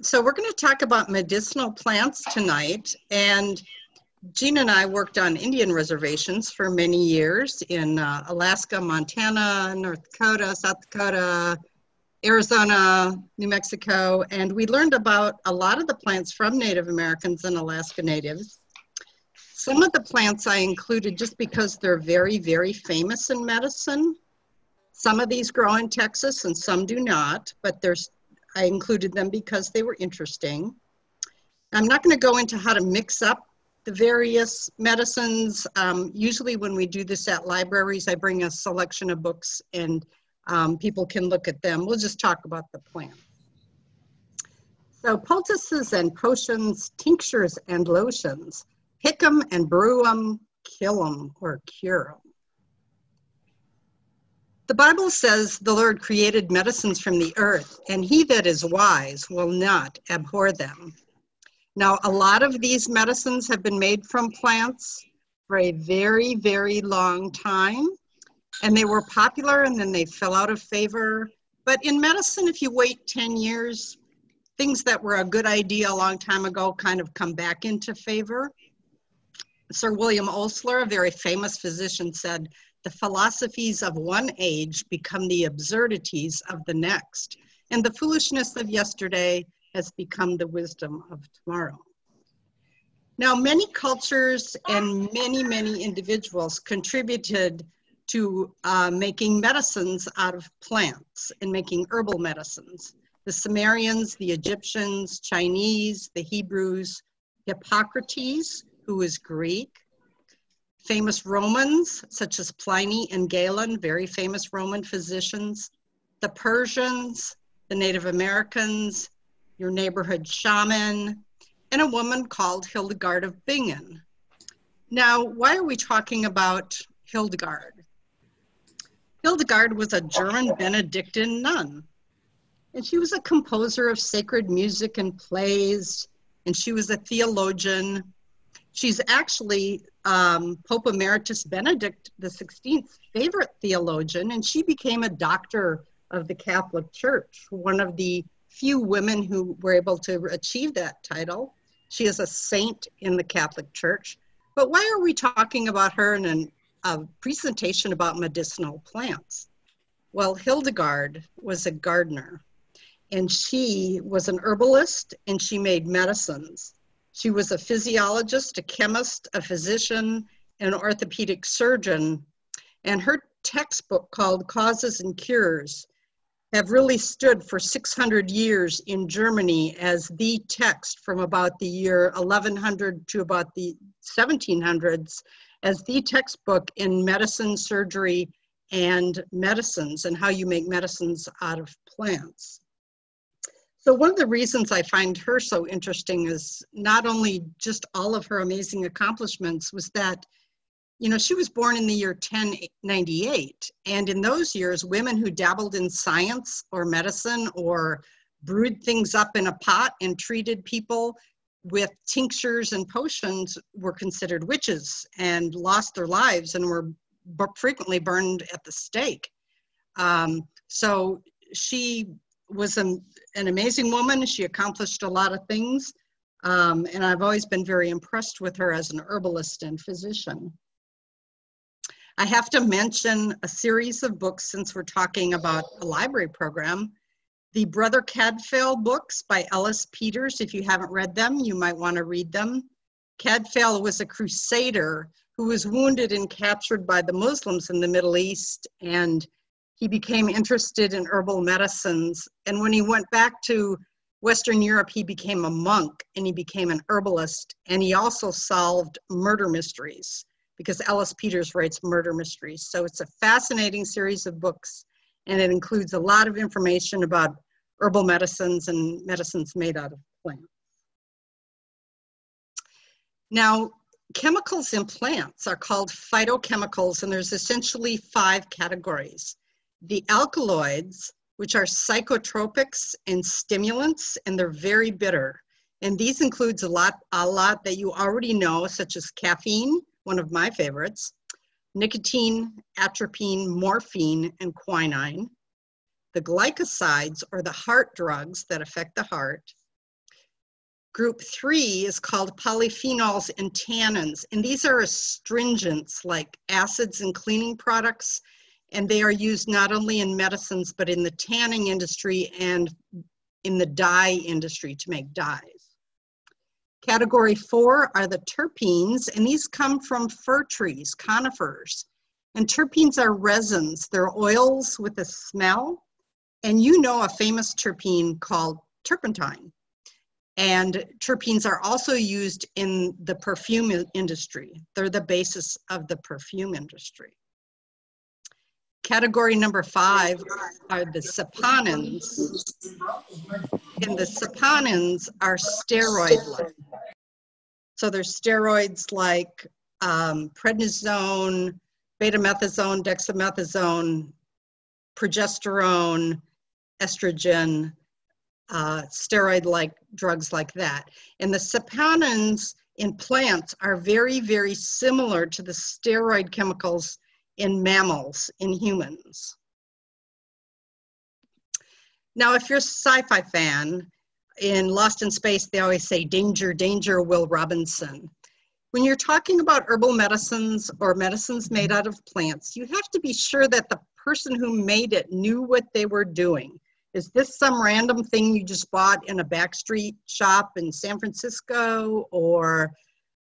So we're going to talk about medicinal plants tonight. And Gina and I worked on Indian reservations for many years in Alaska, Montana, North Dakota, South Dakota, Arizona, New Mexico. And we learned about a lot of the plants from Native Americans and Alaska Natives. Some of the plants I included just because they're very, very famous in medicine. Some of these grow in Texas and some do not, but I included them because they were interesting. I'm not going to go into how to mix up the various medicines. Usually when we do this at libraries, I bring a selection of books and people can look at them. We'll just talk about the plants. So poultices and potions, tinctures and lotions, pick 'em and brew 'em, kill 'em or cure 'em. The Bible says the Lord created medicines from the earth, and he that is wise will not abhor them. Now, a lot of these medicines have been made from plants for a very, very long time, and they were popular and then they fell out of favor. But in medicine, if you wait 10 years, things that were a good idea a long time ago kind of come back into favor. Sir William Osler, a very famous physician, said, "The philosophies of one age become the absurdities of the next, and the foolishness of yesterday has become the wisdom of tomorrow." Now, many cultures and many individuals contributed to making medicines out of plants and making herbal medicines. The Sumerians, the Egyptians, Chinese, the Hebrews, Hippocrates, who is Greek, famous Romans, such as Pliny and Galen, very famous Roman physicians, the Persians, the Native Americans, your neighborhood shaman, and a woman called Hildegard of Bingen. Now, why are we talking about Hildegard? Hildegard was a German Benedictine nun, and she was a composer of sacred music and plays, and she was a theologian. She's actually Pope Emeritus Benedict XVI's favorite theologian, and she became a doctor of the Catholic Church, one of the few women who were able to achieve that title. She is a saint in the Catholic Church. But why are we talking about her in a presentation about medicinal plants? Well, Hildegard was a gardener, and she was an herbalist, and she made medicines. She was a physiologist, a chemist, a physician, an orthopedic surgeon, and her textbook called Causes and Cures have really stood for 600 years in Germany as the text from about the year 1100 to about the 1700s as the textbook in medicine, surgery, and medicines and how you make medicines out of plants. So one of the reasons I find her so interesting is not only just all of her amazing accomplishments was that, you know, she was born in the year 1098. And in those years, women who dabbled in science or medicine or brewed things up in a pot and treated people with tinctures and potions were considered witches and lost their lives and were frequently burned at the stake. So she was an amazing woman. She accomplished a lot of things. And I've always been very impressed with her as an herbalist and physician. I have to mention a series of books since we're talking about a library program. The Brother Cadfael books by Ellis Peters. If you haven't read them, you might want to read them. Cadfael was a crusader who was wounded and captured by the Muslims in the Middle East, and he became interested in herbal medicines. And when he went back to Western Europe, he became a monk and he became an herbalist. And he also solved murder mysteries because Ellis Peters writes murder mysteries. So it's a fascinating series of books, and it includes a lot of information about herbal medicines and medicines made out of plants. Now, chemicals in plants are called phytochemicals, and there's essentially 5 categories. The alkaloids, which are psychotropics and stimulants, and they're very bitter. And these includes a lot that you already know, such as caffeine, one of my favorites, nicotine, atropine, morphine, and quinine. The glycosides, or the heart drugs that affect the heart, Group 3 is called polyphenols and tannins, and these are astringents like acids and cleaning products, and they are used not only in medicines, but in the tanning industry and in the dye industry to make dyes. Category 4 are the terpenes, and these come from fir trees, conifers. And terpenes are resins. They're oils with a smell, and you know a famous terpene called turpentine. And terpenes are also used in the perfume industry. They're the basis of the perfume industry. Category number 5 are the saponins. And the saponins are steroid-like. So there's steroids like prednisone, betamethasone, dexamethasone, progesterone, estrogen, steroid-like drugs like that. And the saponins in plants are very, very similar to the steroid chemicals in mammals, in humans. Now, if you're a sci-fi fan, in Lost in Space, they always say, danger, danger, Will Robinson. When you're talking about herbal medicines or medicines made out of plants, you have to be sure that the person who made it knew what they were doing. Is this some random thing you just bought in a backstreet shop in San Francisco, or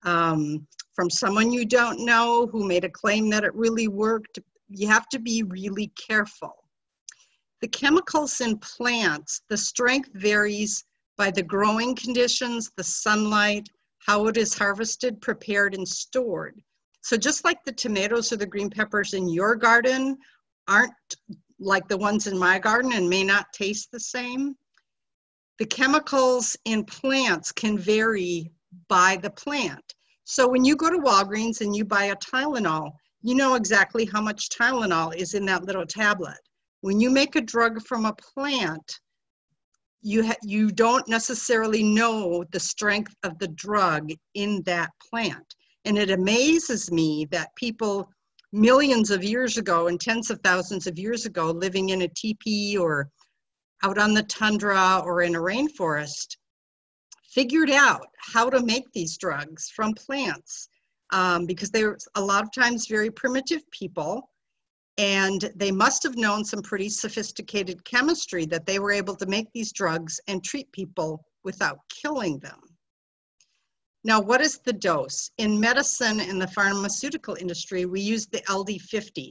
from someone you don't know who made a claim that it really worked? You have to be really careful. The chemicals in plants, the strength varies by the growing conditions, the sunlight, how it is harvested, prepared, and stored. So just like the tomatoes or the green peppers in your garden aren't like the ones in my garden and may not taste the same, the chemicals in plants can vary by the plant. So when you go to Walgreens and you buy a Tylenol, you know exactly how much Tylenol is in that little tablet. When you make a drug from a plant, you don't necessarily know the strength of the drug in that plant. And it amazes me that people millions of years ago and tens of thousands of years ago living in a teepee or out on the tundra or in a rainforest figured out how to make these drugs from plants because they were a lot of times very primitive people, and they must have known some pretty sophisticated chemistry that they were able to make these drugs and treat people without killing them. Now, what is the dose? In medicine, in the pharmaceutical industry, we use the LD50,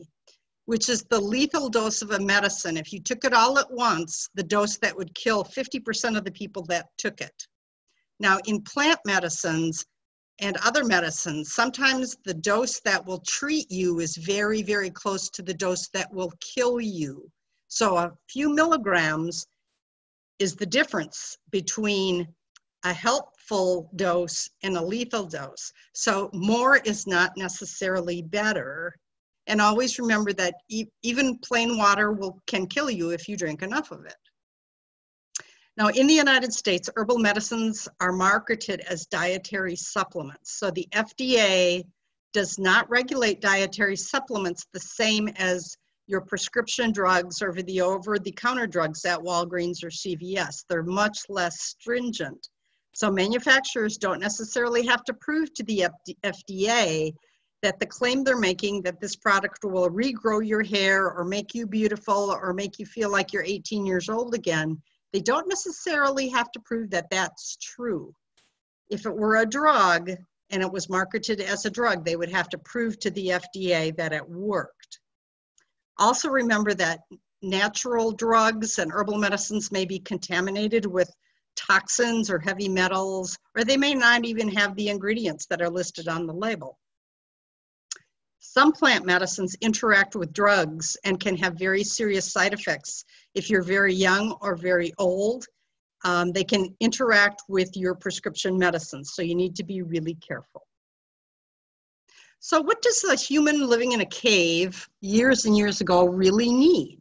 which is the lethal dose of a medicine. If you took it all at once, the dose that would kill 50% of the people that took it. Now, in plant medicines and other medicines, sometimes the dose that will treat you is very, very close to the dose that will kill you. So a few milligrams is the difference between a helpful dose and a lethal dose. So more is not necessarily better. And always remember that even plain water can kill you if you drink enough of it. Now, in the United States, herbal medicines are marketed as dietary supplements. So the FDA does not regulate dietary supplements the same as your prescription drugs or the over-the-counter drugs at Walgreens or CVS. They're much less stringent. So manufacturers don't necessarily have to prove to the FDA that the claim they're making that this product will regrow your hair or make you beautiful or make you feel like you're 18 years old again. They don't necessarily have to prove that that's true. If it were a drug and it was marketed as a drug, they would have to prove to the FDA that it worked. Also remember that natural drugs and herbal medicines may be contaminated with toxins or heavy metals, or they may not even have the ingredients that are listed on the label. Some plant medicines interact with drugs and can have very serious side effects. If you're very young or very old, they can interact with your prescription medicines, so you need to be really careful. So what does a human living in a cave years and years ago really need?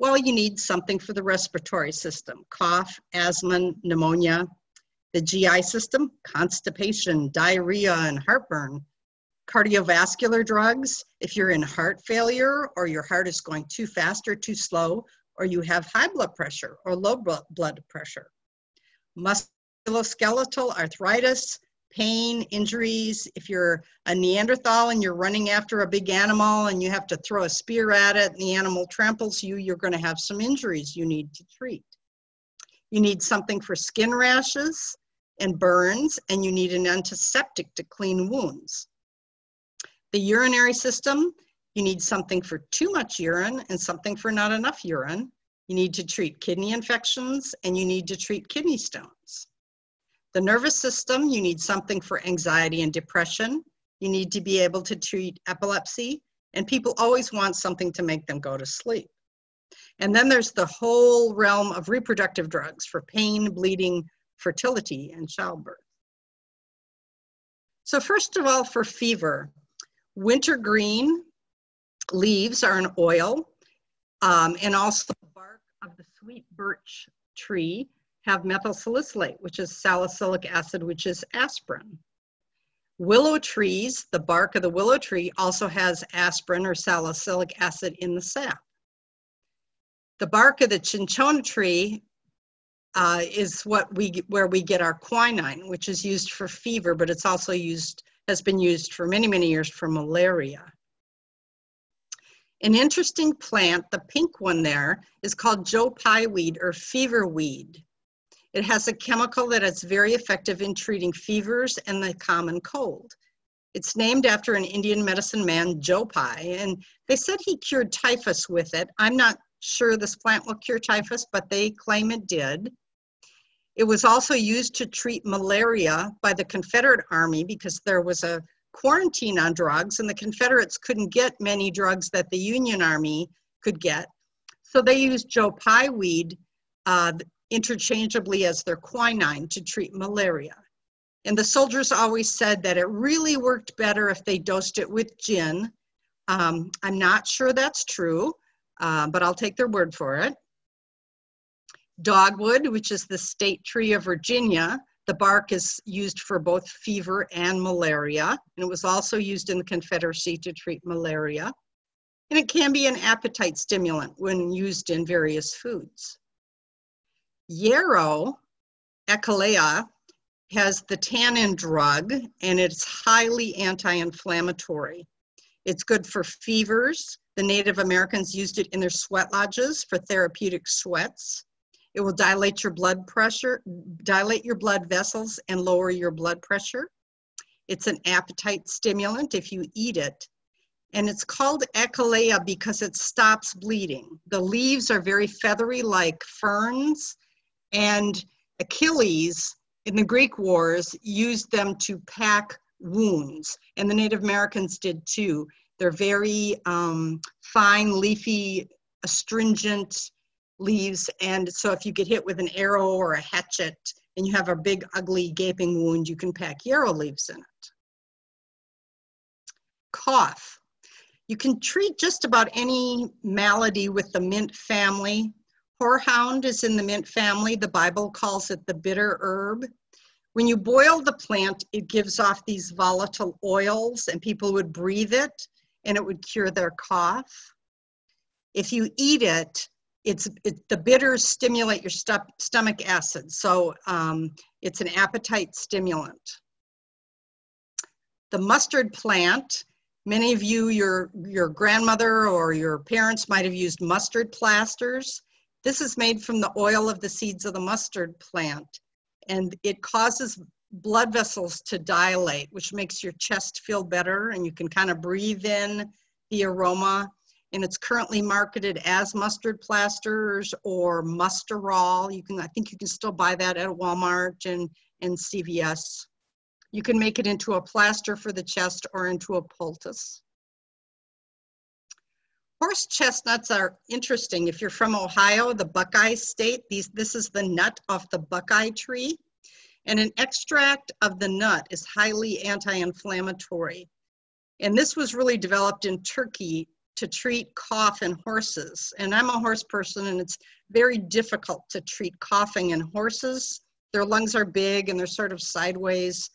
Well, you need something for the respiratory system: cough, asthma, pneumonia. The GI system: constipation, diarrhea, and heartburn. Cardiovascular drugs: if you're in heart failure or your heart is going too fast or too slow, or you have high blood pressure or low blood pressure. musculoskeletal, arthritis, pain, injuries. If you're a Neanderthal and you're running after a big animal and you have to throw a spear at it and the animal tramples you, you're going to have some injuries you need to treat. You need something for skin rashes and burns, and you need an antiseptic to clean wounds. The urinary system, you need something for too much urine and something for not enough urine. You need to treat kidney infections and you need to treat kidney stones. The nervous system, you need something for anxiety and depression. You need to be able to treat epilepsy, and people always want something to make them go to sleep. And then there's the whole realm of reproductive drugs for pain, bleeding, fertility, and childbirth. So first of all, for fever, wintergreen leaves are an oil, and also the bark of the sweet birch tree have methyl salicylate, which is salicylic acid, which is aspirin. Willow trees, the bark of the willow tree also has aspirin or salicylic acid in the sap. The bark of the cinchona tree is where we get our quinine, which is used for fever, but it's also has been used for many, many years for malaria. An interesting plant, the pink one there, is called Joe Pye weed or fever weed. It has a chemical that is very effective in treating fevers and the common cold. It's named after an Indian medicine man, Joe Pye, and they said he cured typhus with it. I'm not sure this plant will cure typhus, but they claim it did. It was also used to treat malaria by the Confederate Army because there was a quarantine on drugs and the Confederates couldn't get many drugs that the Union Army could get. So they used Joe Pye weed interchangeably as their quinine to treat malaria. And the soldiers always said that it really worked better if they dosed it with gin. I'm not sure that's true, but I'll take their word for it. Dogwood, which is the state tree of Virginia, the bark is used for both fever and malaria, and it was also used in the Confederacy to treat malaria. And it can be an appetite stimulant when used in various foods. Yarrow, Echinacea, has the tannin drug, and it's highly anti-inflammatory. It's good for fevers. The Native Americans used it in their sweat lodges for therapeutic sweats. It will dilate your blood pressure, dilate your blood vessels and lower your blood pressure. It's an appetite stimulant if you eat it. And it's called Echinacea because it stops bleeding. The leaves are very feathery like ferns, and Achilles in the Greek wars used them to pack wounds, and the Native Americans did too. They're very fine, leafy, astringent leaves, and so if you get hit with an arrow or a hatchet and you have a big, ugly, gaping wound, you can pack yarrow leaves in it. Cough. You can treat just about any malady with the mint family. Horehound is in the mint family. The Bible calls it the bitter herb. When you boil the plant, it gives off these volatile oils, and people would breathe it, and it would cure their cough. If you eat it, the bitters stimulate your stomach acid, so it's an appetite stimulant. The mustard plant, many of you, your grandmother or your parents might have used mustard plasters. This is made from the oil of the seeds of the mustard plant, and it causes blood vessels to dilate, which makes your chest feel better, and you can kind of breathe in the aroma. And it's currently marketed as mustard plasters or Musterol. I think you can still buy that at Walmart and CVS. You can make it into a plaster for the chest or into a poultice. Horse chestnuts are interesting. If you're from Ohio, the Buckeye State, this is the nut off the Buckeye tree. And an extract of the nut is highly anti-inflammatory. And this was really developed in Turkey to treat cough in horses. And I'm a horse person, and it's very difficult to treat coughing in horses. Their lungs are big and they're sort of sideways.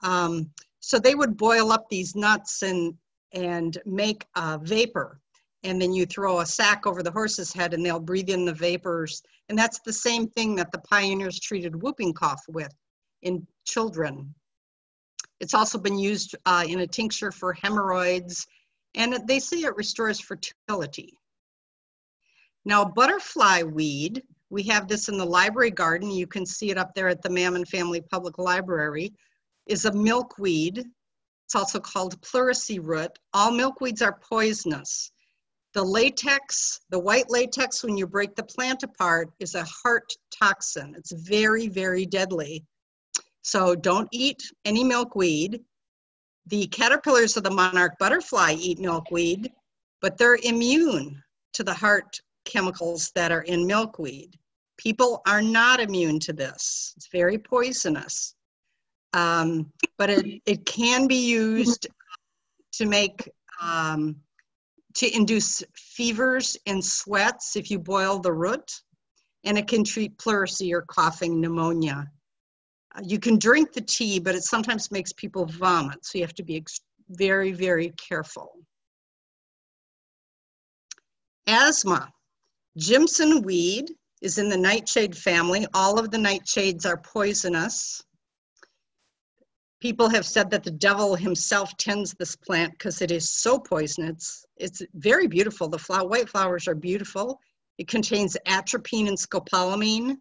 So they would boil up these nuts and make a vapor. And then you throw a sack over the horse's head and they'll breathe in the vapors. And that's the same thing that the pioneers treated whooping cough with. in children. It's also been used in a tincture for hemorrhoids, and they say it restores fertility. Now, butterfly weed, we have this in the library garden. You can see it up there at the Mammon Family Public Library, is a milkweed. It's also called pleurisy root. All milkweeds are poisonous. The latex, the white latex, when you break the plant apart, is a heart toxin. It's very, very deadly. So don't eat any milkweed. The caterpillars of the monarch butterfly eat milkweed, but they're immune to the heart chemicals that are in milkweed. People are not immune to this. It's very poisonous. But it can be used to make, to induce fevers and sweats if you boil the root, and it can treat pleurisy or coughing pneumonia. You can drink the tea, but it sometimes makes people vomit, so you have to be very, very careful. Asthma. Jimsonweed is in the nightshade family. All of the nightshades are poisonous. People have said that the devil himself tends this plant because it is so poisonous. It's very beautiful. The white flowers are beautiful. It contains atropine and scopolamine.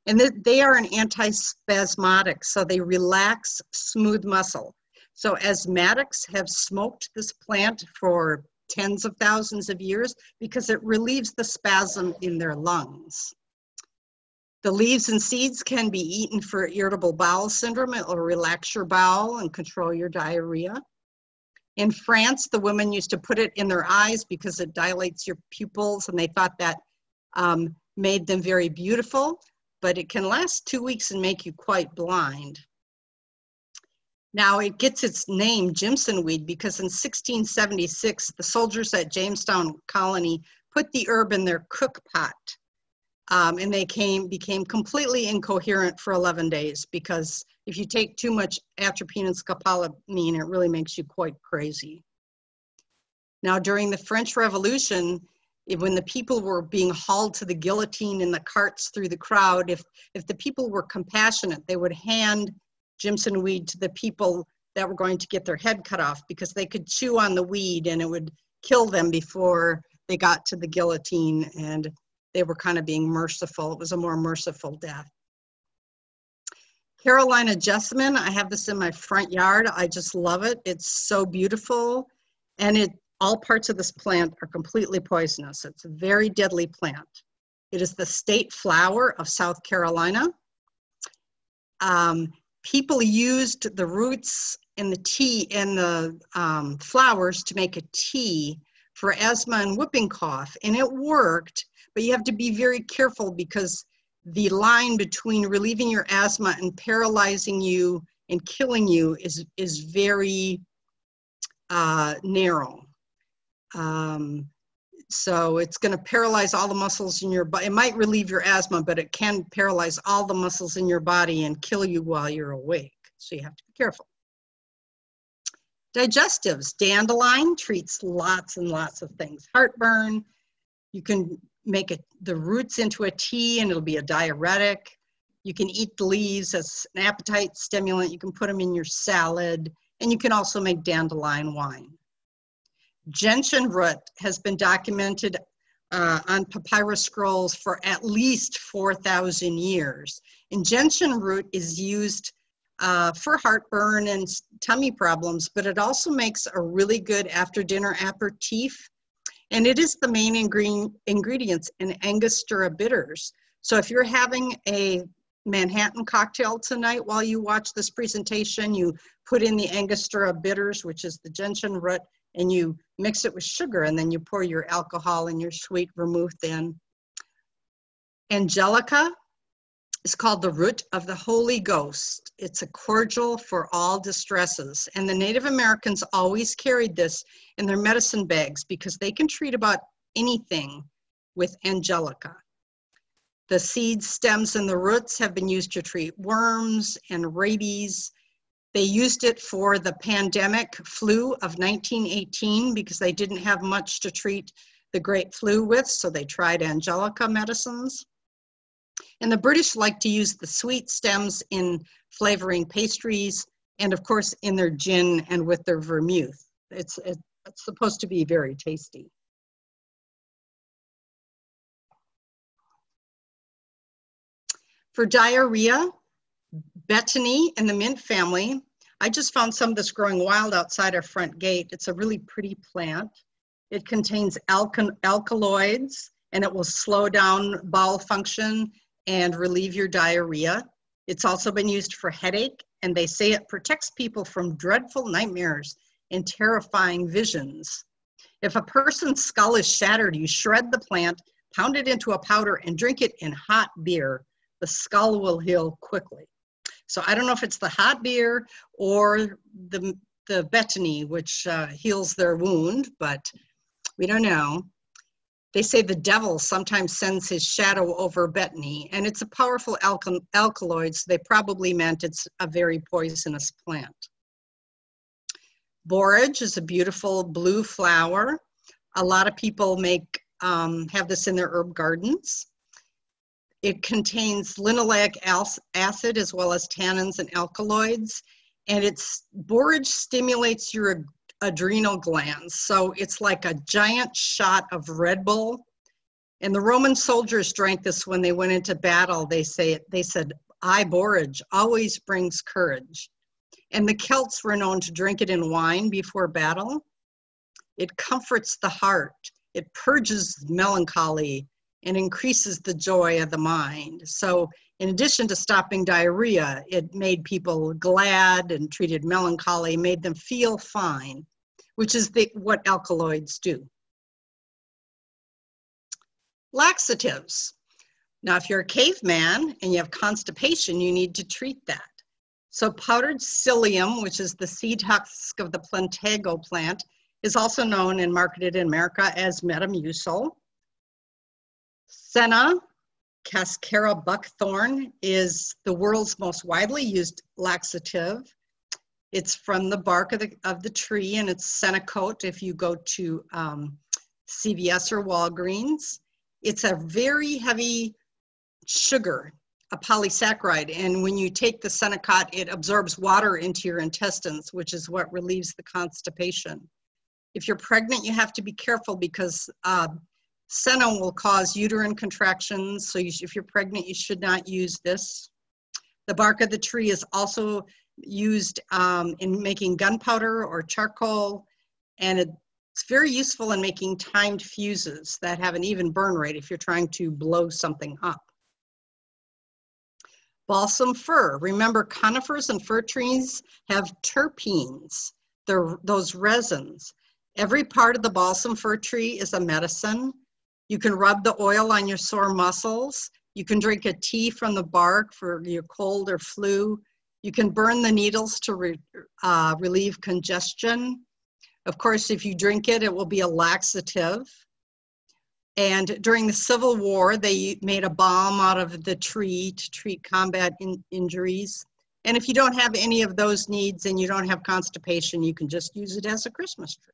And they are an antispasmodic, so they relax smooth muscle. So asthmatics have smoked this plant for tens of thousands of years because it relieves the spasm in their lungs. The leaves and seeds can be eaten for irritable bowel syndrome. It will relax your bowel and control your diarrhea. In France, the women used to put it in their eyes because it dilates your pupils, and they thought that made them very beautiful. But it can last 2 weeks and make you quite blind. Now it gets its name, Jimsonweed, because in 1676, the soldiers at Jamestown Colony put the herb in their cook pot. And they became completely incoherent for 11 days, because if you take too much atropine and scopolamine, it really makes you quite crazy. Now during the French Revolution, when the people were being hauled to the guillotine in the carts through the crowd, if the people were compassionate, they would hand Jimsonweed to the people that were going to get their head cut off, because they could chew on the weed and it would kill them before they got to the guillotine, and they were kind of being merciful. It was a more merciful death. Carolina jessamine, I have this in my front yard. I just love it. It's so beautiful, and all parts of this plant are completely poisonous. It's a very deadly plant. It is the state flower of South Carolina. People used the roots and the tea and the flowers to make a tea for asthma and whooping cough, and it worked, but you have to be very careful because the line between relieving your asthma and paralyzing you and killing you is very narrow. So it's going to paralyze all the muscles in your body. It might relieve your asthma, but it can paralyze all the muscles in your body and kill you while you're awake. So you have to be careful. Digestives. Dandelion treats lots and lots of things. Heartburn. You can make the roots into a tea and it'll be a diuretic. You can eat the leaves as an appetite stimulant. You can put them in your salad, and you can also make dandelion wine. Gentian root has been documented on papyrus scrolls for at least 4,000 years. And gentian root is used for heartburn and tummy problems, but it also makes a really good after-dinner aperitif. And it is the main ingredients in Angostura bitters. So if you're having a Manhattan cocktail tonight while you watch this presentation, you put in the Angostura bitters, which is the gentian root, and you mix it with sugar, and then you pour your alcohol and your sweet vermouth in. Angelica is called the root of the Holy Ghost. It's a cordial for all distresses. And the Native Americans always carried this in their medicine bags because they can treat about anything with Angelica. The seeds, stems, and the roots have been used to treat worms and rabies. They used it for the pandemic flu of 1918 because they didn't have much to treat the great flu with, so they tried Angelica medicines. And the British like to use the sweet stems in flavoring pastries and of course in their gin and with their vermouth. It's supposed to be very tasty. For diarrhea, Bettany and the mint family. I just found some of this growing wild outside our front gate. It's a really pretty plant. It contains alkaloids and it will slow down bowel function and relieve your diarrhea. It's also been used for headache, and they say it protects people from dreadful nightmares and terrifying visions. If a person's skull is shattered, you shred the plant, pound it into a powder, and drink it in hot beer. The skull will heal quickly. So I don't know if it's the hot beer or the Bettany, which heals their wound, but we don't know. They say the devil sometimes sends his shadow over Bettany, and it's a powerful alkaloid, so they probably meant it's a very poisonous plant. Borage is a beautiful blue flower. A lot of people have this in their herb gardens. It contains linoleic acid as well as tannins and alkaloids, and borage stimulates your adrenal glands. So it's like a giant shot of Red Bull. And the Roman soldiers drank this when they went into battle. They said, borage always brings courage. And the Celts were known to drink it in wine before battle. It comforts the heart. It purges melancholy and increases the joy of the mind. So in addition to stopping diarrhea, it made people glad and treated melancholy, made them feel fine, which is what alkaloids do. Laxatives. Now, if you're a caveman and you have constipation, you need to treat that. So powdered psyllium, which is the seed husk of the plantago plant, is also known and marketed in America as Metamucil. Senna, cascara buckthorn, is the world's most widely used laxative. It's from the bark of the tree, and it's Senacote if you go to CVS or Walgreens. It's a very heavy sugar, a polysaccharide, and when you take the Senacote, it absorbs water into your intestines, which is what relieves the constipation. If you're pregnant, you have to be careful because Senna will cause uterine contractions, so if you're pregnant, you should not use this. The bark of the tree is also used in making gunpowder or charcoal, and it's very useful in making timed fuses that have an even burn rate if you're trying to blow something up. Balsam fir. Remember, conifers and fir trees have terpenes. They're those resins. Every part of the balsam fir tree is a medicine. You can rub the oil on your sore muscles. You can drink a tea from the bark for your cold or flu. You can burn the needles to relieve congestion. Of course, if you drink it, it will be a laxative. And during the Civil War, they made a balm out of the tree to treat combat injuries. And if you don't have any of those needs and you don't have constipation, you can just use it as a Christmas tree.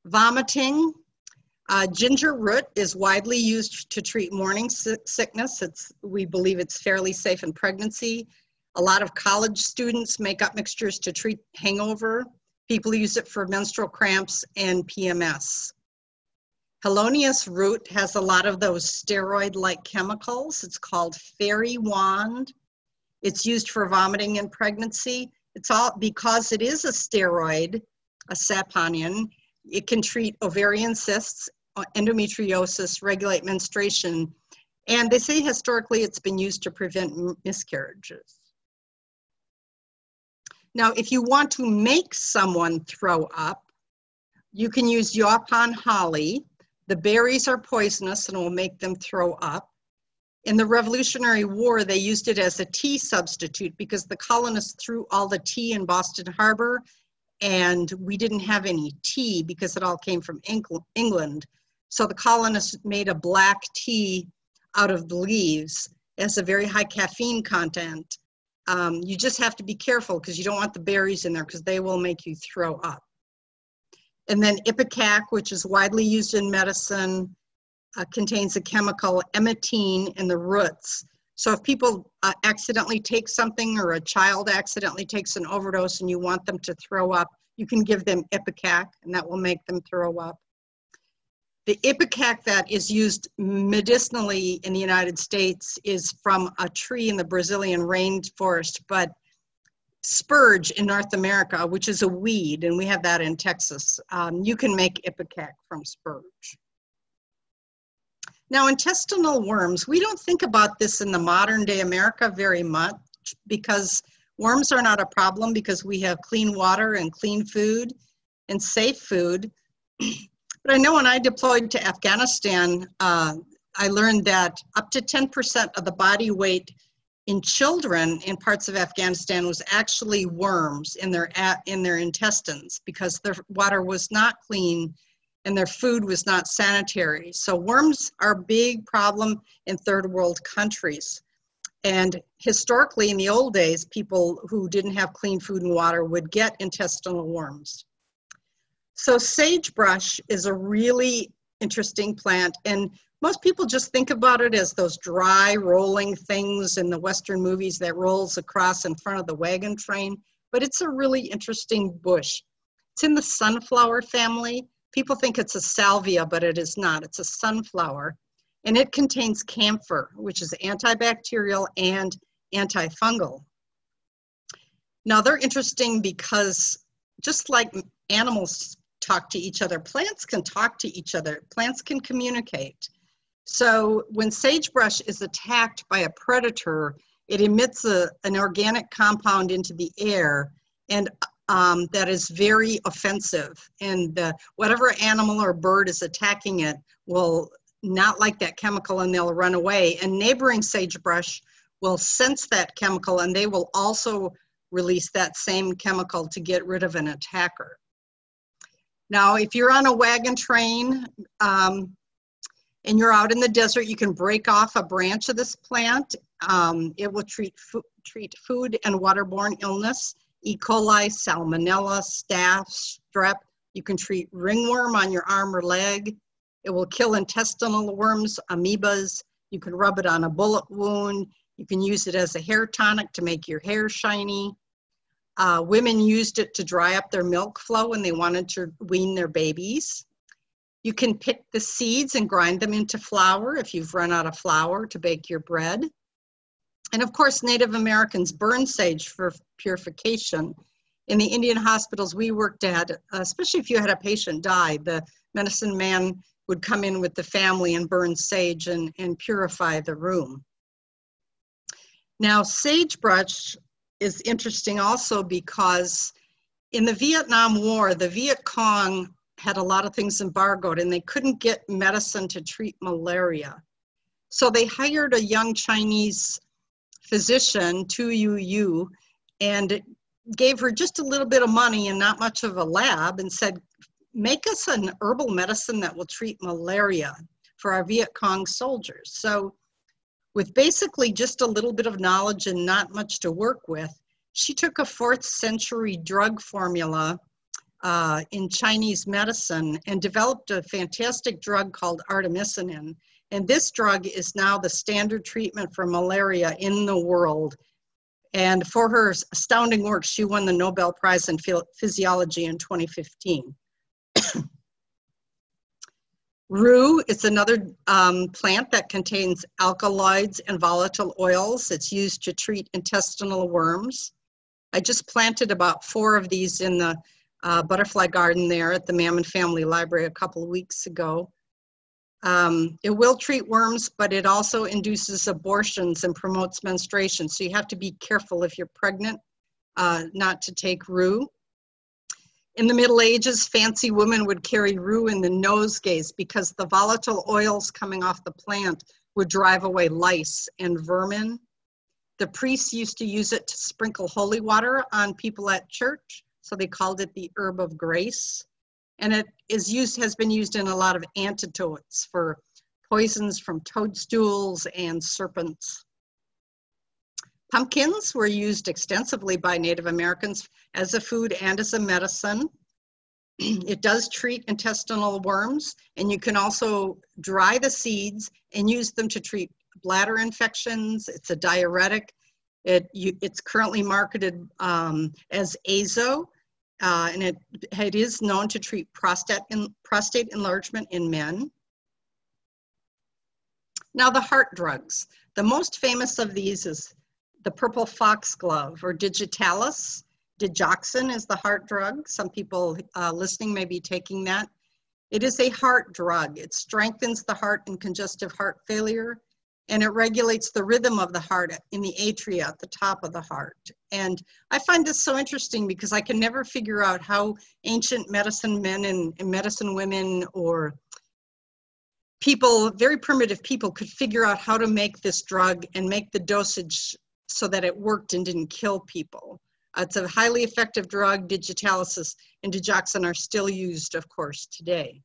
Vomiting. Ginger root is widely used to treat morning sickness. We believe it's fairly safe in pregnancy. A lot of college students make up mixtures to treat hangover. People use it for menstrual cramps and PMS. Helonius root has a lot of those steroid-like chemicals. It's called fairy wand. It's used for vomiting in pregnancy. It's all because it is a steroid, a saponin. It can treat ovarian cysts, endometriosis, regulate menstruation, and they say historically it's been used to prevent miscarriages. Now, if you want to make someone throw up, you can use yaupon holly. The berries are poisonous and will make them throw up. In the Revolutionary War, they used it as a tea substitute because the colonists threw all the tea in Boston Harbor, and we didn't have any tea because it all came from England. So the colonists made a black tea out of the leaves as a very high caffeine content. You just have to be careful because you don't want the berries in there because they will make you throw up. And then ipecac, which is widely used in medicine. contains a chemical emetine in the roots. So if people accidentally take something, or a child accidentally takes an overdose and you want them to throw up, you can give them ipecac, and that will make them throw up. The ipecac that is used medicinally in the United States is from a tree in the Brazilian rainforest, but spurge in North America, which is a weed, and we have that in Texas, you can make ipecac from spurge. Now, intestinal worms, we don't think about this in the modern day America very much, because worms are not a problem because we have clean water and clean food and safe food. But I know when I deployed to Afghanistan, I learned that up to 10% of the body weight in children in parts of Afghanistan was actually worms in their intestines, because their water was not clean and their food was not sanitary. So worms are a big problem in third world countries. And historically, in the old days, people who didn't have clean food and water would get intestinal worms. So sagebrush is a really interesting plant, and most people just think about it as those dry rolling things in the Western movies that rolls across in front of the wagon train, but it's a really interesting bush. It's in the sunflower family. People think it's a salvia, but it is not. It's a sunflower, and it contains camphor, which is antibacterial and antifungal. Now, they're interesting because just like animals talk to each other, plants can talk to each other. Plants can communicate. So when sagebrush is attacked by a predator, it emits an organic compound into the air, and that is very offensive. And whatever animal or bird is attacking it will not like that chemical, and they'll run away. And neighboring sagebrush will sense that chemical, and they will also release that same chemical to get rid of an attacker. Now, if you're on a wagon train and you're out in the desert, you can break off a branch of this plant. It will treat food and waterborne illness, E. coli, salmonella, staph, strep. You can treat ringworm on your arm or leg. It will kill intestinal worms, amoebas. You can rub it on a bullet wound. You can use it as a hair tonic to make your hair shiny. Women used it to dry up their milk flow when they wanted to wean their babies. You can pick the seeds and grind them into flour if you've run out of flour to bake your bread. And of course, Native Americans burn sage for purification. In the Indian hospitals we worked at, especially if you had a patient die, the medicine man would come in with the family and burn sage and purify the room. Now, sagebrush is interesting also because in the Vietnam War, the Viet Cong had a lot of things embargoed, and they couldn't get medicine to treat malaria. So they hired a young Chinese physician, Tu Yu, and gave her just a little bit of money and not much of a lab, and said, make us an herbal medicine that will treat malaria for our Viet Cong soldiers. So with basically just a little bit of knowledge and not much to work with, she took a 4th century drug formula in Chinese medicine and developed a fantastic drug called artemisinin. And this drug is now the standard treatment for malaria in the world. And for her astounding work, she won the Nobel Prize in Physiology in 2015. Rue is another plant that contains alkaloids and volatile oils. It's used to treat intestinal worms. I just planted about 4 of these in the butterfly garden there at the Mammon Family Library a couple of weeks ago. It will treat worms, but it also induces abortions and promotes menstruation. So you have to be careful if you're pregnant not to take rue. In the Middle Ages, fancy women would carry rue in the nosegays because the volatile oils coming off the plant would drive away lice and vermin. The priests used to use it to sprinkle holy water on people at church, so they called it the herb of grace. And it has been used in a lot of antidotes for poisons from toadstools and serpents. Pumpkins were used extensively by Native Americans as a food and as a medicine. It does treat intestinal worms, and you can also dry the seeds and use them to treat bladder infections. It's a diuretic. It's currently marketed as Hazel, and it is known to treat prostate enlargement in men. Now the heart drugs. The most famous of these is the purple foxglove, or digitalis. Digoxin is the heart drug. Some people listening may be taking that. It is a heart drug. It strengthens the heart in congestive heart failure, and it regulates the rhythm of the heart in the atria at the top of the heart. And I find this so interesting because I can never figure out how ancient medicine men and medicine women, or people, very primitive people, could figure out how to make this drug and make the dosage so that it worked and didn't kill people. It's a highly effective drug. Digitalis and digoxin are still used, of course, today.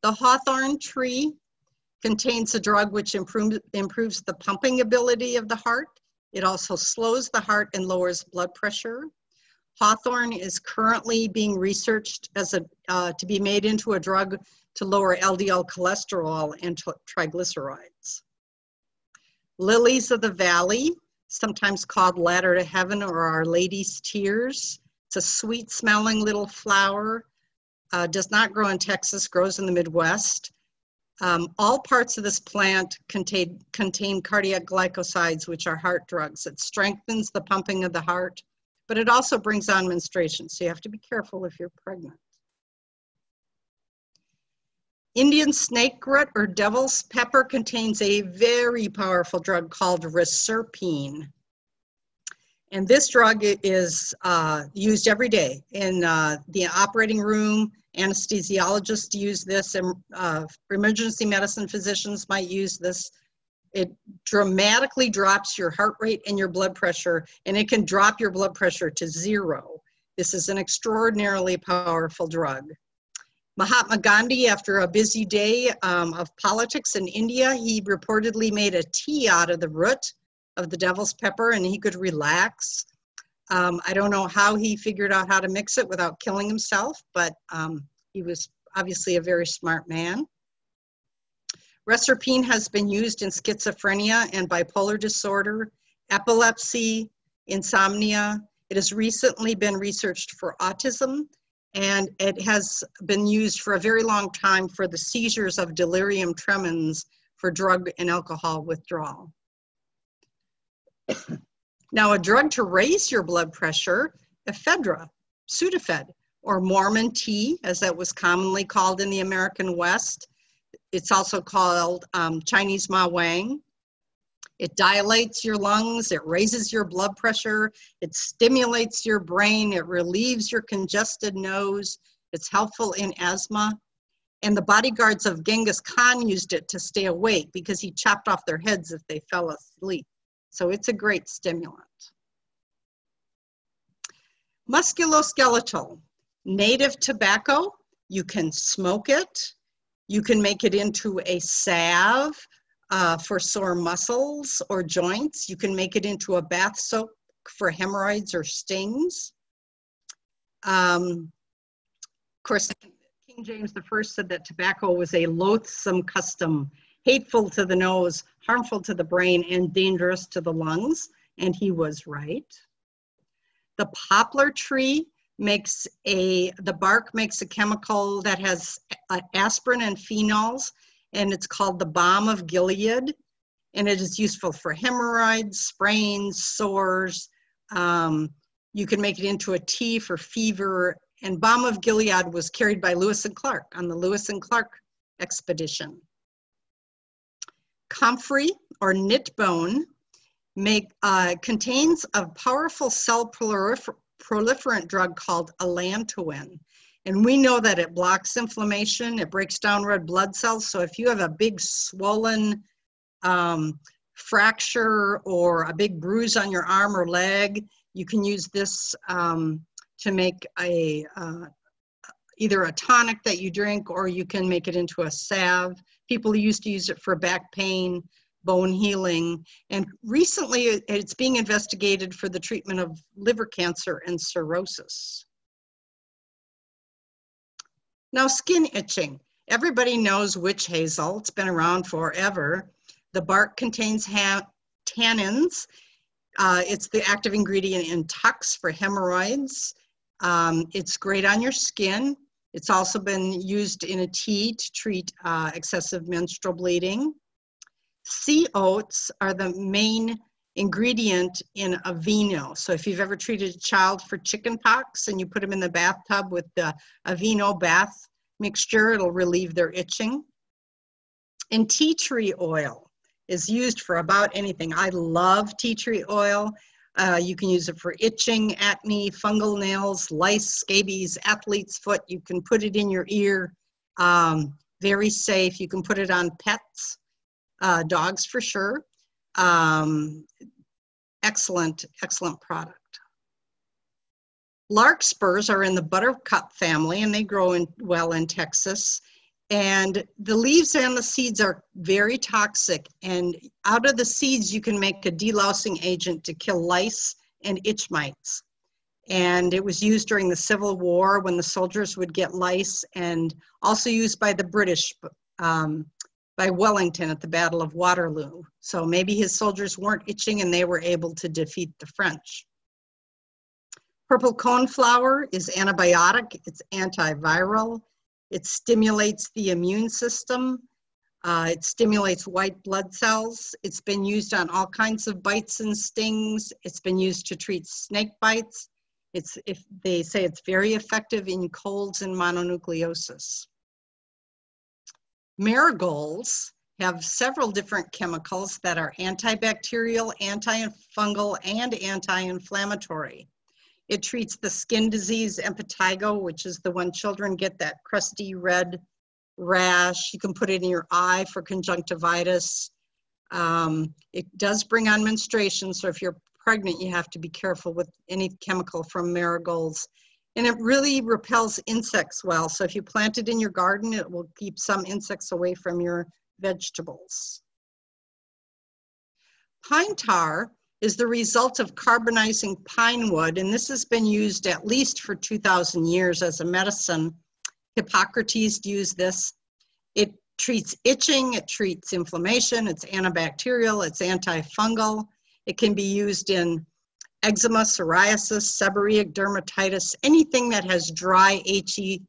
The hawthorn tree contains a drug which improves the pumping ability of the heart. It also slows the heart and lowers blood pressure. Hawthorn is currently being researched as to be made into a drug to lower LDL cholesterol and triglycerides. Lilies of the valley, sometimes called Ladder to Heaven or Our Lady's Tears. It's a sweet smelling little flower. Does not grow in Texas, grows in the Midwest. All parts of this plant contain cardiac glycosides, which are heart drugs. It strengthens the pumping of the heart, but it also brings on menstruation, so you have to be careful if you're pregnant. Indian snakeroot or devil's pepper contains a very powerful drug called reserpine. And this drug is used every day in the operating room. Anesthesiologists use this, and emergency medicine physicians might use this. It dramatically drops your heart rate and your blood pressure, and it can drop your blood pressure to 0. This is an extraordinarily powerful drug. Mahatma Gandhi, after a busy day of politics in India, he reportedly made a tea out of the root of the devil's pepper, and he could relax. I don't know how he figured out how to mix it without killing himself, but he was obviously a very smart man. Reserpine has been used in schizophrenia and bipolar disorder, epilepsy, insomnia. It has recently been researched for autism, and it has been used for a very long time for the seizures of delirium tremens for drug and alcohol withdrawal. Now, a drug to raise your blood pressure, Ephedra, Sudafed, or Mormon tea, as that was commonly called in the American West. It's also called Chinese Ma Wang. It dilates your lungs, it raises your blood pressure, it stimulates your brain, it relieves your congested nose, it's helpful in asthma. And the bodyguards of Genghis Khan used it to stay awake because he chopped off their heads if they fell asleep. So it's a great stimulant. Musculoskeletal, native tobacco. You can smoke it. You can make it into a salve for sore muscles or joints. You can make it into a bath soap for hemorrhoids or stings. Of course, King James I said that tobacco was a loathsome custom, hateful to the nose, harmful to the brain, and dangerous to the lungs, and he was right. The poplar tree makes the bark makes a chemical that has aspirin and phenols, and it's called the balm of Gilead, and it is useful for hemorrhoids, sprains, sores. You can make it into a tea for fever, and balm of Gilead was carried by Lewis and Clark on the Lewis and Clark expedition. Comfrey or knit bone contains a powerful cell proliferant drug called allantoin. And we know that it blocks inflammation, it breaks down red blood cells. So if you have a big swollen fracture or a big bruise on your arm or leg, you can use this to make either a tonic that you drink, or you can make it into a salve. People used to use it for back pain, bone healing, and recently it's being investigated for the treatment of liver cancer and cirrhosis. Now, skin itching. Everybody knows witch hazel. It's been around forever. The bark contains tannins. It's the active ingredient in Tux for hemorrhoids. It's great on your skin. It's also been used in a tea to treat excessive menstrual bleeding. Sea oats are the main ingredient in a vino. So if you've ever treated a child for chicken pox and you put them in the bathtub with the Aveeno bath mixture, it'll relieve their itching. And tea tree oil is used for about anything. I love tea tree oil. You can use it for itching, acne, fungal nails, lice, scabies, athlete's foot. You can put it in your ear. Very safe. You can put it on pets, dogs for sure. Excellent, excellent product. Larkspurs are in the buttercup family, and they grow well in Texas. And the leaves and the seeds are very toxic. And out of the seeds, you can make a delousing agent to kill lice and itch mites. And it was used during the Civil War when the soldiers would get lice, and also used by the British, by Wellington at the Battle of Waterloo. So maybe his soldiers weren't itching and they were able to defeat the French. Purple coneflower is antibiotic. It's antiviral. It stimulates the immune system. It stimulates white blood cells. It's been used on all kinds of bites and stings. It's been used to treat snake bites. They say it's very effective in colds and mononucleosis. Marigolds have several different chemicals that are antibacterial, antifungal, and anti-inflammatory. It treats the skin disease impetigo, which is the one children get, that crusty red rash. You can put it in your eye for conjunctivitis. It does bring on menstruation, so if you're pregnant, you have to be careful with any chemical from marigolds. And it really repels insects well. So if you plant it in your garden, it will keep some insects away from your vegetables. Pine tar is the result of carbonizing pine wood, and this has been used at least for 2,000 years as a medicine. Hippocrates used this. It treats itching, it treats inflammation, it's antibacterial, it's antifungal. It can be used in eczema, psoriasis, seborrheic dermatitis, anything that has dry, itchy,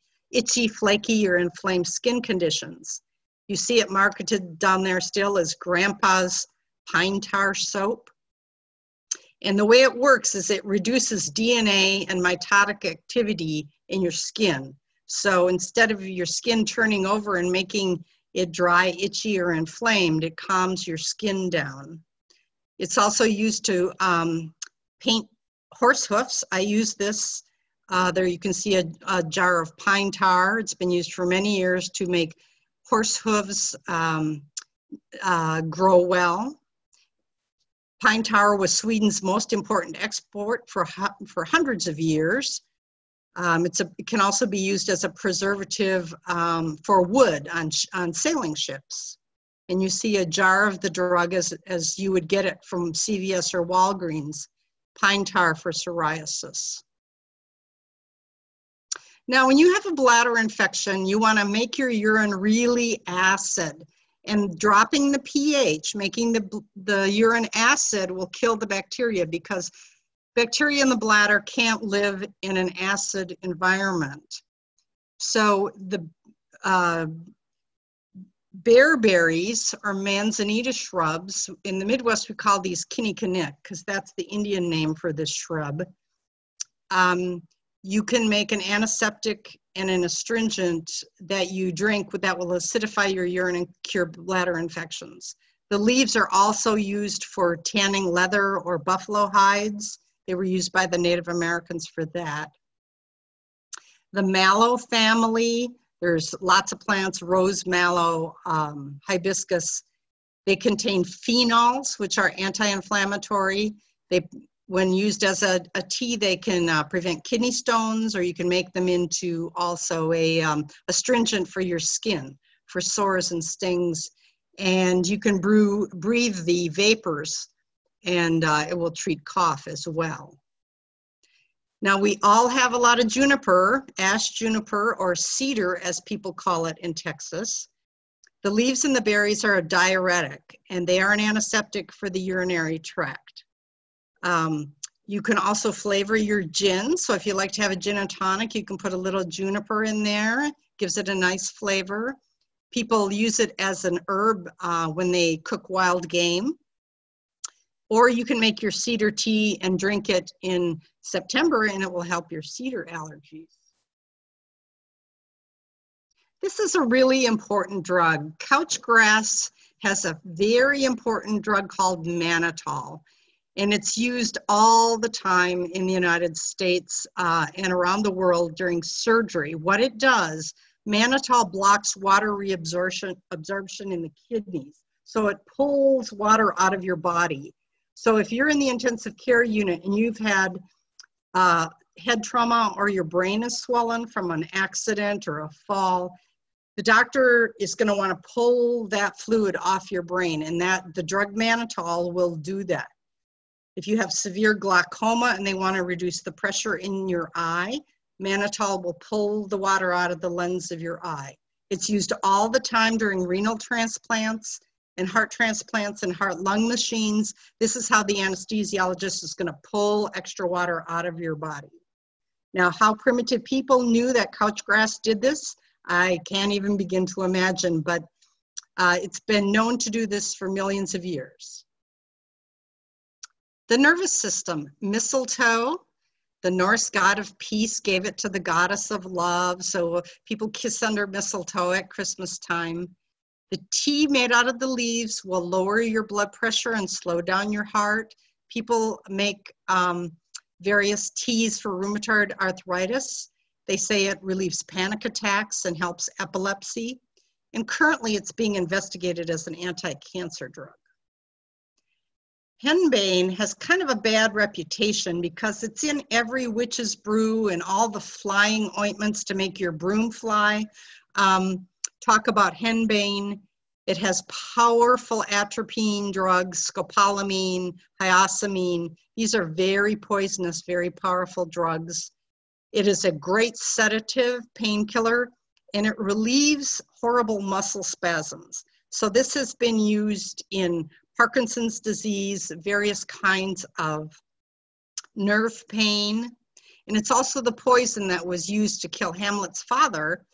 flaky, or inflamed skin conditions. You see it marketed down there still as Grandpa's pine tar soap. And the way it works is it reduces DNA and mitotic activity in your skin. So instead of your skin turning over and making it dry, itchy, or inflamed, it calms your skin down. It's also used to paint horse hoofs. I use this. There you can see a jar of pine tar. It's been used for many years to make horse hooves grow well. Pine tar was Sweden's most important export for hundreds of years. It can also be used as a preservative for wood on sailing ships. And you see a jar of the drug as you would get it from CVS or Walgreens, pine tar for psoriasis. Now, when you have a bladder infection, you want to make your urine really acid. And dropping the pH, making the urine acid, will kill the bacteria, because bacteria in the bladder can't live in an acid environment. So the bearberries are manzanita shrubs. In the Midwest, we call these kinnikinick, because that's the Indian name for this shrub. You can make an antiseptic and an astringent that you drink that will acidify your urine and cure bladder infections. The leaves are also used for tanning leather or buffalo hides. They were used by the Native Americans for that. The mallow family, there's lots of plants, rose mallow, hibiscus. They contain phenols, which are anti-inflammatory. When used as a tea, they can prevent kidney stones, or you can make them into also a astringent for your skin, for sores and stings. And you can breathe the vapors, and it will treat cough as well. Now we all have a lot of juniper, ash juniper, or cedar as people call it in Texas. The leaves and the berries are a diuretic, and they are an antiseptic for the urinary tract. You can also flavor your gin. So if you like to have a gin and tonic, you can put a little juniper in there. Gives it a nice flavor. People use it as an herb when they cook wild game. Or you can make your cedar tea and drink it in September, and it will help your cedar allergies. This is a really important drug. Couch grass has a very important drug called mannitol. And it's used all the time in the United States and around the world during surgery. What it does, mannitol blocks water reabsorption in the kidneys. So it pulls water out of your body. So if you're in the intensive care unit and you've had head trauma or your brain is swollen from an accident or a fall, the doctor is going to want to pull that fluid off your brain, and the drug mannitol will do that. If you have severe glaucoma and they want to reduce the pressure in your eye, mannitol will pull the water out of the lens of your eye. It's used all the time during renal transplants and heart transplants and heart-lung machines. This is how the anesthesiologist is going to pull extra water out of your body. Now, how primitive people knew that couch grass did this, I can't even begin to imagine, but it's been known to do this for millions of years. The nervous system, mistletoe, the Norse god of peace gave it to the goddess of love, so people kiss under mistletoe at Christmas time. The tea made out of the leaves will lower your blood pressure and slow down your heart. People make various teas for rheumatoid arthritis. They say it relieves panic attacks and helps epilepsy. And currently it's being investigated as an anti-cancer drug. Henbane has kind of a bad reputation because it's in every witch's brew and all the flying ointments to make your broom fly. Talk about henbane. It has powerful atropine drugs, scopolamine, hyoscine. These are very poisonous, very powerful drugs. It is a great sedative, painkiller, and it relieves horrible muscle spasms. So this has been used in Parkinson's disease, various kinds of nerve pain. And it's also the poison that was used to kill Hamlet's father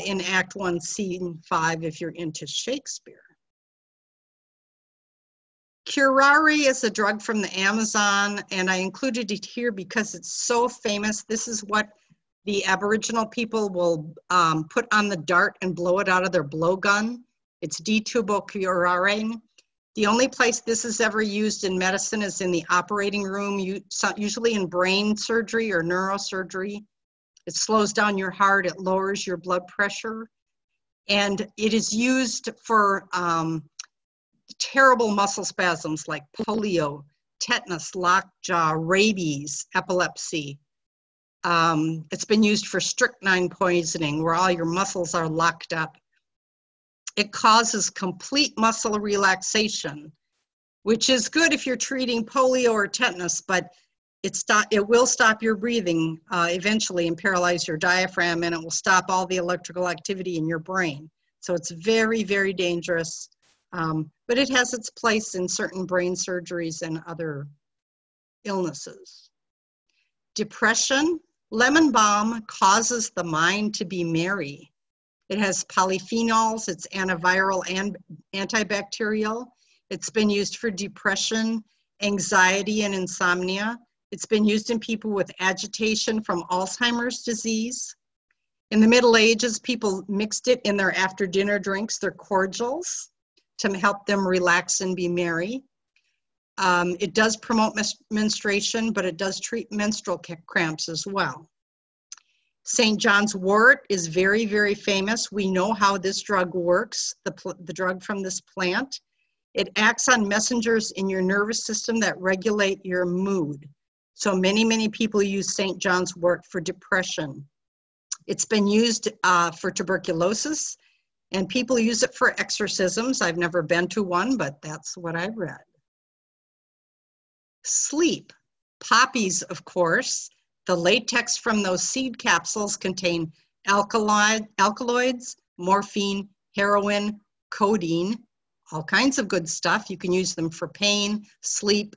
in Act 1, Scene 5, if you're into Shakespeare. Curare is a drug from the Amazon, and I included it here because it's so famous. This is what the Aboriginal people will put on the dart and blow it out of their blowgun. It's D-tubocurare. The only place this is ever used in medicine is in the operating room, usually in brain surgery or neurosurgery. It slows down your heart, it lowers your blood pressure, and it is used for terrible muscle spasms like polio, tetanus, lockjaw, rabies, epilepsy. It's been used for strychnine poisoning, where all your muscles are locked up. It causes complete muscle relaxation, which is good if you're treating polio or tetanus, but it will stop your breathing eventually and paralyze your diaphragm, and it will stop all the electrical activity in your brain. So it's very, very dangerous, but it has its place in certain brain surgeries and other illnesses. Depression, lemon balm causes the mind to be merry. It has polyphenols, it's antiviral and antibacterial. It's been used for depression, anxiety, and insomnia. It's been used in people with agitation from Alzheimer's disease. In the Middle Ages, people mixed it in their after dinner drinks, their cordials, to help them relax and be merry. It does promote menstruation, but it does treat menstrual cramps as well. St. John's wort is very, very famous. We know how this drug works, the drug from this plant. It acts on messengers in your nervous system that regulate your mood. So many, many people use St. John's wort for depression. It's been used for tuberculosis, and people use it for exorcisms. I've never been to one, but that's what I read. Sleep. Poppies, of course. The latex from those seed capsules contain alkaloids, morphine, heroin, codeine, all kinds of good stuff. You can use them for pain, sleep,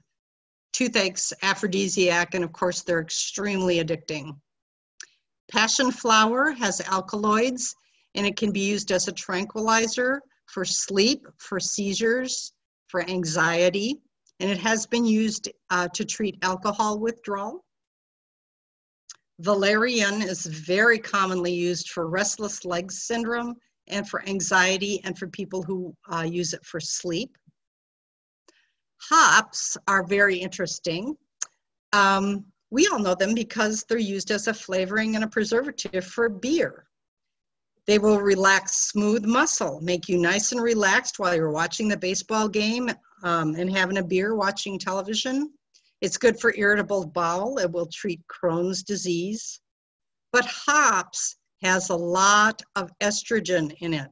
toothaches, aphrodisiac, and of course they're extremely addicting. Passion flower has alkaloids, and it can be used as a tranquilizer for sleep, for seizures, for anxiety, and it has been used to treat alcohol withdrawal. Valerian is very commonly used for restless legs syndrome and for anxiety and for people who use it for sleep. Hops are very interesting. We all know them because they're used as a flavoring and a preservative for beer. They will relax smooth muscle, make you nice and relaxed while you're watching the baseball game and having a beer, watching television. It's good for irritable bowel. It will treat Crohn's disease. But hops has a lot of estrogen in it.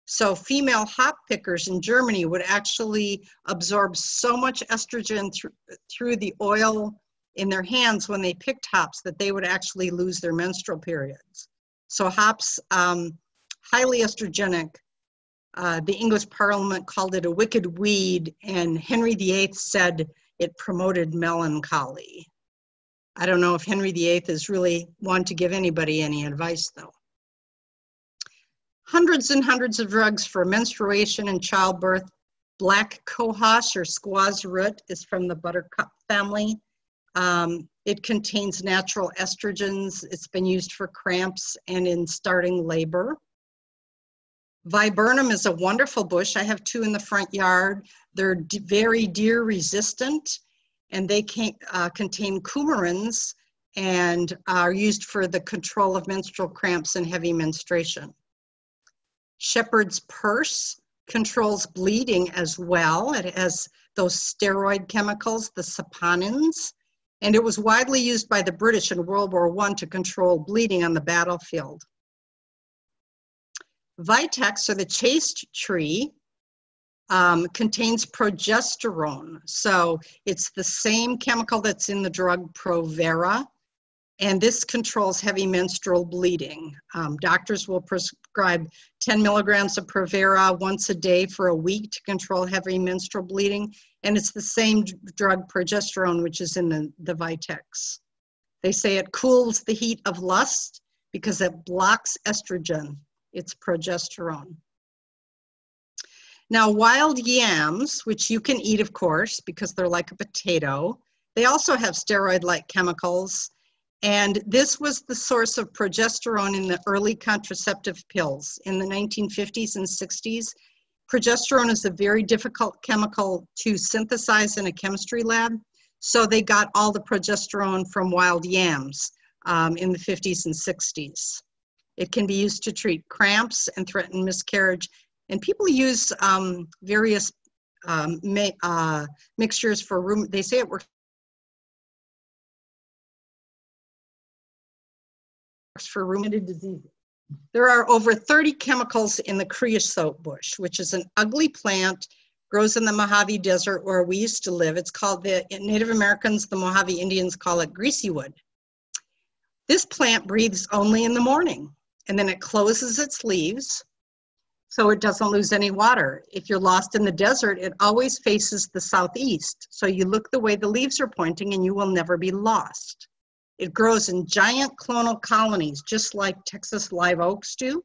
So female hop pickers in Germany would actually absorb so much estrogen through the oil in their hands when they picked hops that they would actually lose their menstrual periods. So hops, highly estrogenic. The English Parliament called it a wicked weed, and Henry VIII said it promoted melancholy. I don't know if Henry VIII is really one to give anybody any advice, though. Hundreds and hundreds of drugs for menstruation and childbirth. Black cohosh or squash root is from the buttercup family. It contains natural estrogens. It's been used for cramps and in starting labor. Viburnum is a wonderful bush. I have two in the front yard. They're very deer resistant, and they contain coumarins and are used for the control of menstrual cramps and heavy menstruation. Shepherd's purse controls bleeding as well. It has those steroid chemicals, the saponins, and it was widely used by the British in World War I to control bleeding on the battlefield. Vitex, or the chaste tree, contains progesterone. So it's the same chemical that's in the drug Provera, and this controls heavy menstrual bleeding. Doctors will prescribe 10 milligrams of Provera once a day for a week to control heavy menstrual bleeding, and it's the same drug progesterone which is in the Vitex. They say it cools the heat of lust because it blocks estrogen. It's progesterone. Now, wild yams, which you can eat, of course, because they're like a potato, they also have steroid-like chemicals, and this was the source of progesterone in the early contraceptive pills in the 1950s and 60s. Progesterone is a very difficult chemical to synthesize in a chemistry lab, so they got all the progesterone from wild yams in the 50s and 60s. It can be used to treat cramps and threaten miscarriage. And people use various mixtures for room. They say it works for rheumatic diseases. There are over 30 chemicals in the creosote bush, which is an ugly plant, grows in the Mojave Desert where we used to live. It's called, the Native Americans, the Mojave Indians call it greasy wood. This plant breathes only in the morning, and then it closes its leaves so it doesn't lose any water. If you're lost in the desert, it always faces the southeast. So you look the way the leaves are pointing and you will never be lost. It grows in giant clonal colonies, just like Texas live oaks do.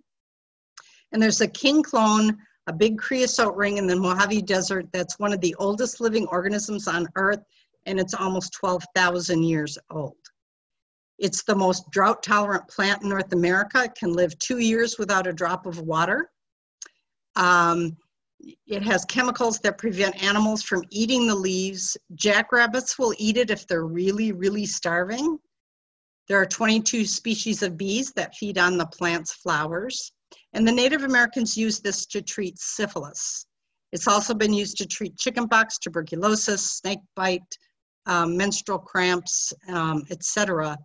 And there's a king clone, a big creosote ring in the Mojave Desert that's one of the oldest living organisms on Earth, and it's almost 12,000 years old. It's the most drought-tolerant plant in North America. It can live 2 years without a drop of water. It has chemicals that prevent animals from eating the leaves. Jackrabbits will eat it if they're really, really starving. There are 22 species of bees that feed on the plant's flowers. And the Native Americans use this to treat syphilis. It's also been used to treat chickenpox, tuberculosis, snake bite, menstrual cramps, etc.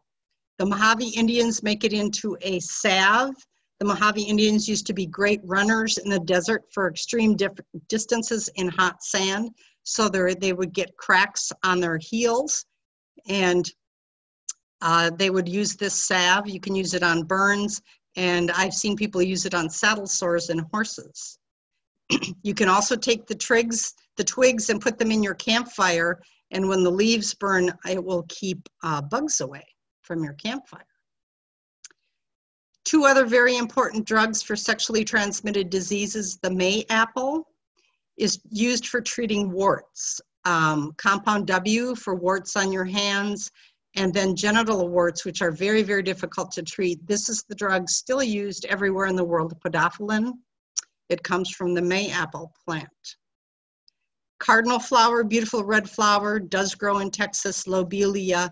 The Mojave Indians make it into a salve. The Mojave Indians used to be great runners in the desert for extreme distances in hot sand. So they would get cracks on their heels. And They would use this salve. You can use it on burns, and I've seen people use it on saddle sores in horses. You can also take the twigs and put them in your campfire, and when the leaves burn, it will keep bugs away from your campfire. Two other very important drugs for sexually transmitted diseases. The May apple is used for treating warts. Compound W for warts on your hands, and then genital warts, which are very, very difficult to treat. This is the drug still used everywhere in the world, podophyllin. It comes from the May apple plant. Cardinal flower, beautiful red flower, does grow in Texas. Lobelia,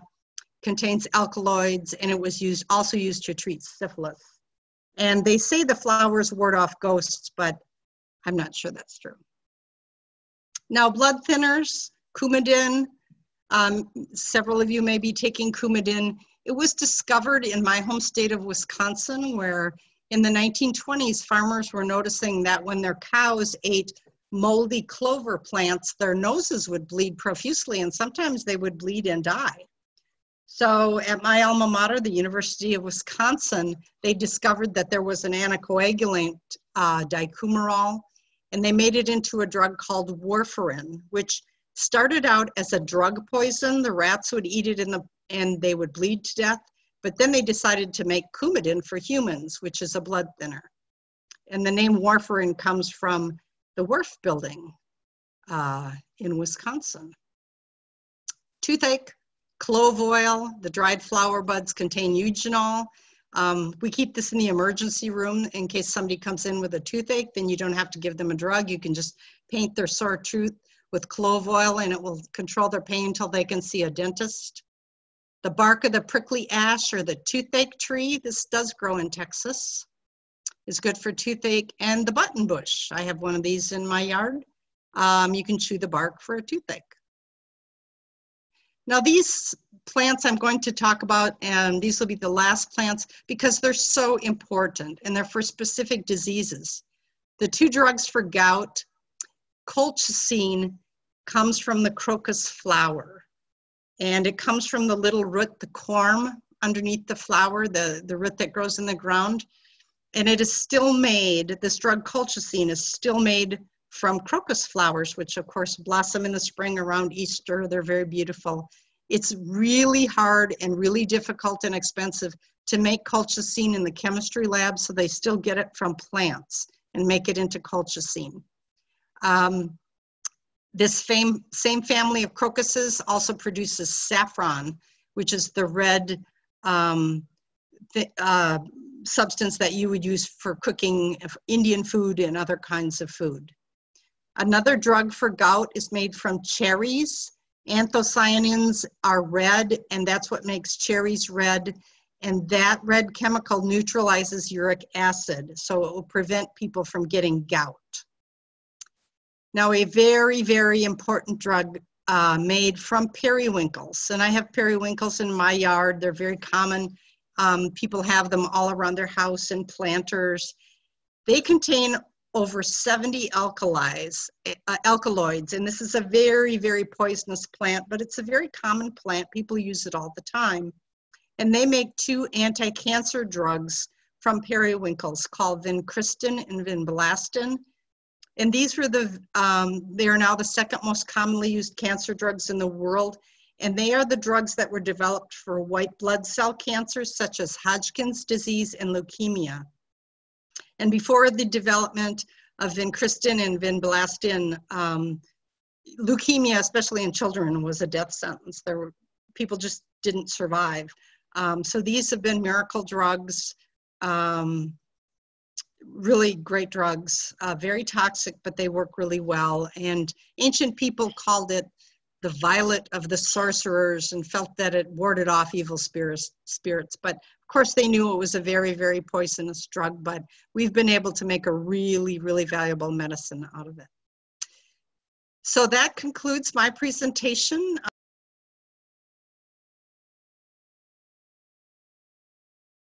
contains alkaloids, and it was also used to treat syphilis. And they say the flowers ward off ghosts, but I'm not sure that's true. Now, blood thinners, Coumadin. Several of you may be taking Coumadin. It was discovered in my home state of Wisconsin, where in the 1920s, farmers were noticing that when their cows ate moldy clover plants, their noses would bleed profusely, and sometimes they would bleed and die. So at my alma mater, the University of Wisconsin, they discovered that there was an anticoagulant, dicumarol, and they made it into a drug called warfarin, which started out as a drug poison. The rats would eat it and they would bleed to death. But then they decided to make Coumadin for humans, which is a blood thinner. And the name warfarin comes from the Wharf building in Wisconsin. Toothache, clove oil, the dried flower buds contain eugenol. We keep this in the emergency room in case somebody comes in with a toothache, then you don't have to give them a drug. You can just paint their sore tooth with clove oil and it will control their pain until they can see a dentist. The bark of the prickly ash or the toothache tree, this does grow in Texas, is good for toothache. And the button bush, I have one of these in my yard. You can chew the bark for a toothache. Now these plants I'm going to talk about, and these will be the last plants because they're so important and they're for specific diseases. The two drugs for gout, colchicine comes from the crocus flower. And it comes from the little root, the corm underneath the flower, the root that grows in the ground. And it is still made, this drug colchicine is still made from crocus flowers, which of course blossom in the spring around Easter. They're very beautiful. It's really hard and really difficult and expensive to make colchicine in the chemistry lab, so they still get it from plants and make it into colchicine. This same family of crocuses also produces saffron, which is the red substance that you would use for cooking Indian food and other kinds of food. Another drug for gout is made from cherries. Anthocyanins are red, and that's what makes cherries red. And that red chemical neutralizes uric acid, so it will prevent people from getting gout. Now, a very, very important drug made from periwinkles. And I have periwinkles in my yard. They're very common. People have them all around their house in planters. They contain over 70 alkaloids. And this is a very, very poisonous plant, but it's a very common plant. People use it all the time. And they make two anti-cancer drugs from periwinkles called vincristin and vinblastine. And these were they are now the second most commonly used cancer drugs in the world. And they are the drugs that were developed for white blood cell cancers such as Hodgkin's disease and leukemia. And before the development of vincristin and vinblastine, leukemia, especially in children, was a death sentence. People just didn't survive. So these have been miracle drugs. Really great drugs, very toxic, but they work really well. And ancient people called it the violet of the sorcerers and felt that it warded off evil spirits. But of course they knew it was a very, very poisonous drug, but we've been able to make a really, really valuable medicine out of it. So that concludes my presentation.